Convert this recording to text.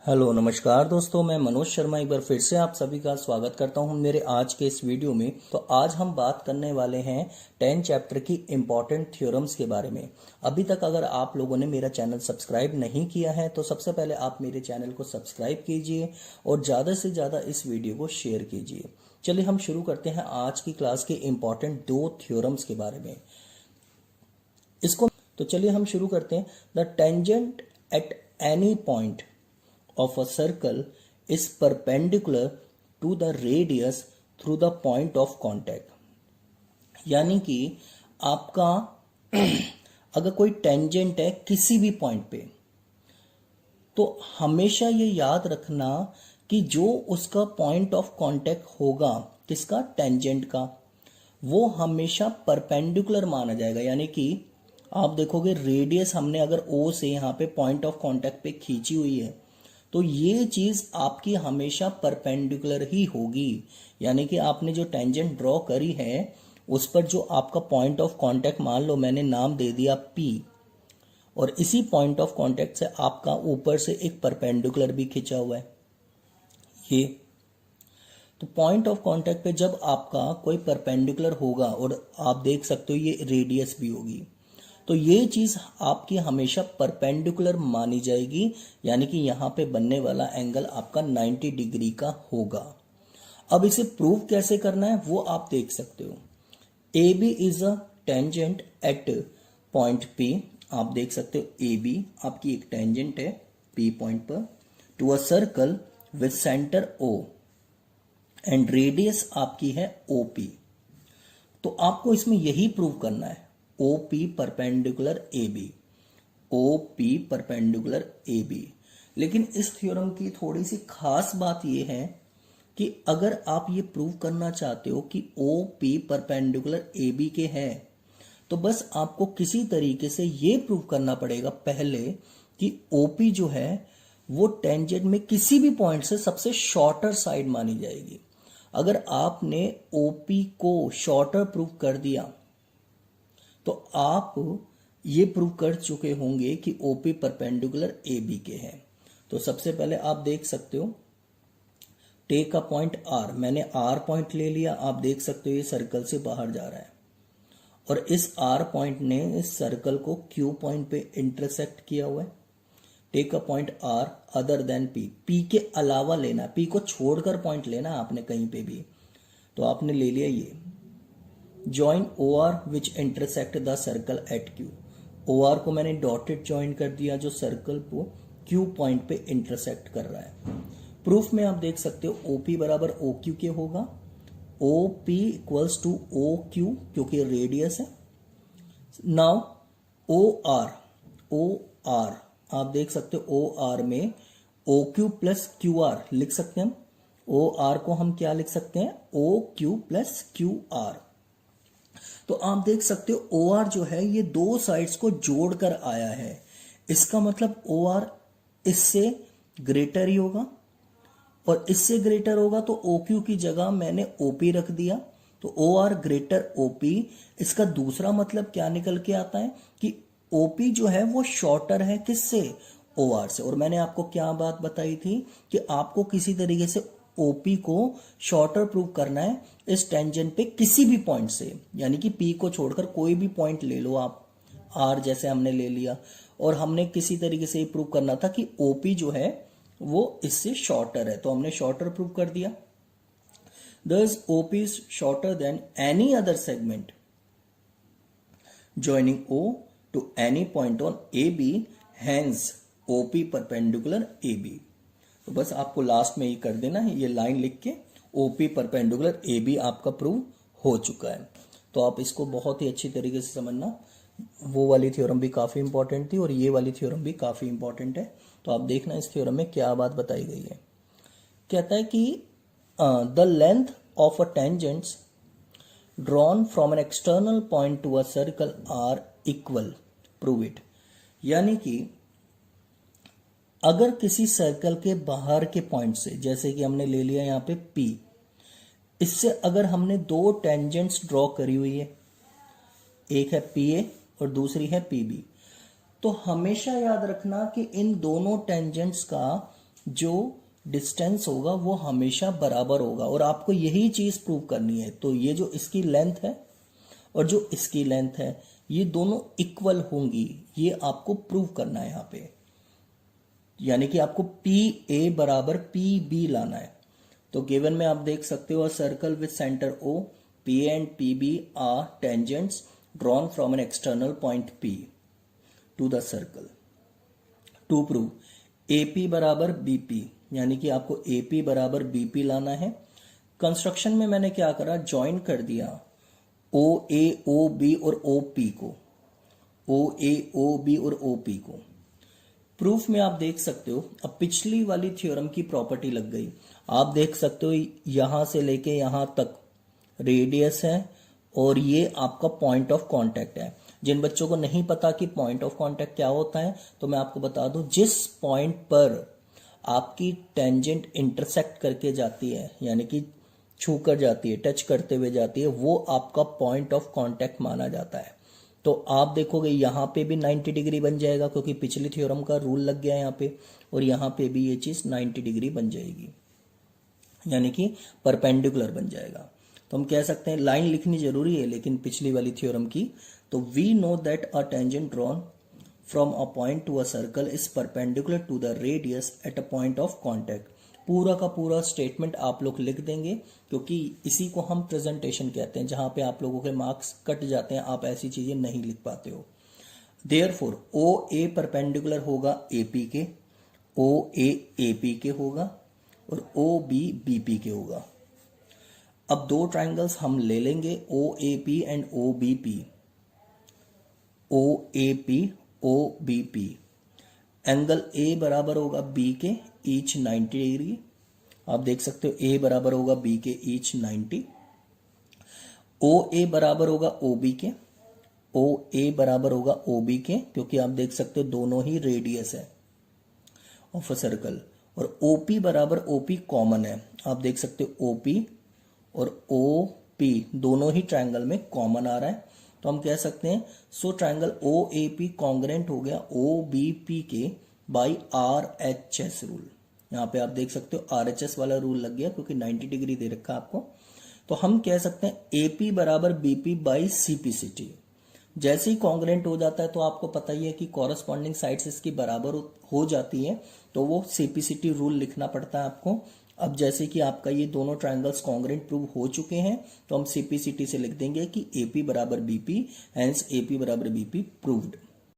Hello नमस्कार दोस्तों, मैं मनोज शर्मा एक बार फिर से आप सभी का स्वागत करता हूं मेरे आज के इस वीडियो में। तो आज हम बात करने वाले हैं 10 चैप्टर की इम्पॉर्टेंट थ्योरम्स के बारे में। अभी तक अगर आप लोगों ने मेरा चैनल सब्सक्राइब नहीं किया है तो सबसे पहले आप मेरे चैनल को सब्सक्राइब कीजिए और ज़्यादा से ज़्यादा इस वीडियो को शेयर कीजिए। चलिए हम शुरू करते हैं आज की क्लास के इम्पॉर्टेंट 2 थ्योरम्स के बारे में। तो चलिए हम शुरू करते हैं। The tangent at any point of a circle is perpendicular to the radius through the point of contact। यानी कि आपका अगर कोई टेंजेंट है किसी भी पॉइंट पे, तो हमेशा ये याद रखना कि जो उसका पॉइंट ऑफ कांटेक्ट होगा किसका, टेंजेंट का, वो हमेशा परपेंडिकुलर माना जाएगा। यानी कि आप देखोगे रेडियस हमने अगर ओ से यहाँ पे पॉइंट ऑफ कांटेक्ट पे खींची हुई है तो ये चीज आपकी हमेशा परपेंडिकुलर ही होगी। यानी कि आपने जो टेंजेंट ड्रॉ करी है उस पर जो आपका पॉइंट ऑफ कांटेक्ट, मान लो मैंने नाम दे दिया P, और इसी पॉइंट ऑफ कांटेक्ट से आपका ऊपर से एक परपेंडिकुलर भी खींचा हुआ है ये। तो पॉइंट ऑफ कांटेक्ट पे जब आपका कोई परपेंडिकुलर होगा और आप देख सकते हो ये रेडियस भी होगी, तो ये चीज आपकी हमेशा परपेंडिकुलर मानी जाएगी। यानी कि यहां पे बनने वाला एंगल आपका 90 डिग्री का होगा। अब इसे प्रूव कैसे करना है वो आप देख सकते हो। A B is a tangent at point P। आप देख सकते हो ए बी आपकी एक टेंजेंट है P पॉइंट पर to a circle with centre O and radius आपकी है OP। तो आपको इसमें यही प्रूव करना है, OP perpendicular AB, OP perpendicular AB। लेकिन इस थ्योरम की थोड़ी सी खास बात यह है कि अगर आप ये प्रूव करना चाहते हो कि OP परपेंडिकुलर AB के हैं तो बस आपको किसी तरीके से ये प्रूव करना पड़ेगा पहले कि OP जो है वो टेंजेंट में किसी भी पॉइंट से सबसे शॉर्टर साइड मानी जाएगी। अगर आपने OP को शॉर्टर प्रूव कर दिया तो आप ये प्रूव कर चुके होंगे कि OP परपेंडिकुलर AB के हैं। तो सबसे पहले आप देख सकते हो, टेक अ पॉइंट R। मैंने R पॉइंट ले लिया, आप देख सकते हो ये सर्कल से बाहर जा रहा है और इस R पॉइंट ने इस सर्कल को Q पॉइंट पे इंटरसेक्ट किया हुआ है। Take a point R other than P। P के अलावा लेना, P को छोड़कर पॉइंट लेना आपने कहीं पे भी। तो आपने ले लिया ये। Join OR which intersect the circle eight Q। OR को मैंने डॉटेड ज्वाइन कर दिया जो सर्कल को Q पॉइंट पे इंटरसेक्ट कर रहा है। प्रूफ में आप देख सकते हो OP बराबर OQ के होगा, OP इक्वल्स टू OQ क्योंकि रेडियस है। नाउ OR आप देख सकते हो OR में OQ प्लस QR लिख सकते हैं हम। OR को हम क्या लिख सकते हैं, OQ प्लस QR। तो आप देख सकते हो OR जो है ये दो साइड्स को जोड़कर आया है। इसका मतलब OR इससे ग्रेटर ही होगा और इससे ग्रेटर होगा तो OQ की जगह मैंने OP रख दिया। तो OR ग्रेटर OP। इसका दूसरा मतलब क्या निकल के आता है कि OP जो है वो शॉर्टर है किससे, OR से। और मैंने आपको क्या बात बताई थी कि आपको किसी तरीके से OP को शॉर्टर प्रूव करना है इस टेंजेंट पे किसी भी पॉइंट से। यानी कि P को छोड़कर कोई भी पॉइंट ले लो आप, R जैसे हमने ले लिया, और हमने किसी तरीके से प्रूव करना था कि OP जो है वो इससे शॉर्टर है, तो हमने शॉर्टर प्रूव कर दिया। Thus OP is shorter than any other segment joining O to any point on AB, hence OP perpendicular AB। तो बस आपको लास्ट में ये कर देना है, ये लाइन लिख के OP परपेंडिकुलर AB आपका प्रूव हो चुका है। तो आप इसको बहुत ही अच्छी तरीके से समझना। वो वाली थ्योरम भी काफ़ी इंपॉर्टेंट थी और ये वाली थ्योरम भी काफ़ी इंपॉर्टेंट है। तो आप देखना इस थ्योरम में क्या बात बताई गई है। कहता है कि the length of a tangents drawn from an external point to a circle are equal, prove it. यानी कि अगर किसी सर्कल के बाहर के पॉइंट से, जैसे कि हमने ले लिया यहाँ पे P, इससे अगर हमने दो टेंजेंट्स ड्रॉ करी हुई है, एक है PA और दूसरी है PB, तो हमेशा याद रखना कि इन दोनों टेंजेंट्स का जो डिस्टेंस होगा वो हमेशा बराबर होगा और आपको यही चीज प्रूव करनी है। तो ये जो इसकी लेंथ है और जो इसकी लेंथ है ये दोनों इक्वल होंगी, ये आपको प्रूव करना है यहाँ पे। यानी कि आपको पी ए बराबर पी बी लाना है। तो गिवन में आप देख सकते हो, circle with centre O, P and P B are tangents drawn from an external point P to the circle. To prove A P बराबर बी पी, यानी कि आपको ए पी बराबर बी पी लाना है। कंस्ट्रक्शन में मैंने क्या करा, ज्वाइन कर दिया ओ ए ओ बी और ओ पी को, ओ ए ओ बी और ओ पी को। प्रूफ में आप देख सकते हो, अब पिछली वाली थ्योरम की प्रॉपर्टी लग गई। आप देख सकते हो यहां से लेके यहां तक रेडियस है और ये आपका पॉइंट ऑफ कांटेक्ट है। जिन बच्चों को नहीं पता कि पॉइंट ऑफ कांटेक्ट क्या होता है तो मैं आपको बता दूं, जिस पॉइंट पर आपकी टेंजेंट इंटरसेक्ट करके जाती है, यानी कि छू कर जाती है, टच करते हुए जाती है, वो आपका पॉइंट ऑफ कांटेक्ट माना जाता है। तो आप देखोगे यहां पे भी 90 डिग्री बन जाएगा क्योंकि पिछली थ्योरम का रूल लग गया यहां पे, और यहां पे भी ये चीज 90 डिग्री बन जाएगी, यानी कि परपेंडिकुलर बन जाएगा। तो हम कह सकते हैं, लाइन लिखनी जरूरी है लेकिन पिछली वाली थ्योरम की, तो we know that a tangent drawn from a point to a circle is perpendicular to the radius at a point of contact. पूरा का पूरा स्टेटमेंट आप लोग लिख देंगे क्योंकि इसी को हम प्रेजेंटेशन कहते हैं, जहां पे आप लोगों के मार्क्स कट जाते हैं, आप ऐसी चीजें नहीं लिख पाते हो। देयरफॉर ओ ए परपेंडिकुलर होगा ए पी के, ओ ए पी के होगा और ओ बी बी पी के होगा। अब दो ट्राइंगल्स हम ले लेंगे, O A P and O B P, O A P O B P. Angle A बराबर होगा बी के ईच 90 डिग्री। आप देख सकते हो ए बराबर होगा बी के ईच 90। ओ ए बराबर होगा ओ बी के, ओ ए बराबर होगा ओ बी के, क्योंकि आप देख सकते हो दोनों ही रेडियस है ऑफ अ सर्कल। और ओ पी बराबर ओ पी कॉमन है, आप देख सकते हो ओ पी और ओ पी दोनों ही ट्रायंगल में कॉमन आ रहा है। तो हम कह सकते हैं so triangle O A P congruent हो गया ओ बी पी के by R H S rule. यहाँ पे आप देख सकते हो आर एच एस वाला रूल लग गया क्योंकि 90 डिग्री दे रखा आपको। तो हम कह सकते हैं ए पी बराबर B P by C P C T. जैसे ही कॉन्ग्रेंट हो जाता है तो आपको पता ही है कि कॉरस्पॉन्डिंग साइड्स इसकी बराबर हो जाती है, तो वो सीपीसीटी रूल लिखना पड़ता है आपको। अब जैसे कि आपका ये दोनों ट्रायंगल्स कॉन्ग्रेंट प्रूव हो चुके हैं तो हम सीपीसीटी से लिख देंगे कि एपी बराबर बीपी, हेंस एपी बराबर बीपी प्रूव्ड।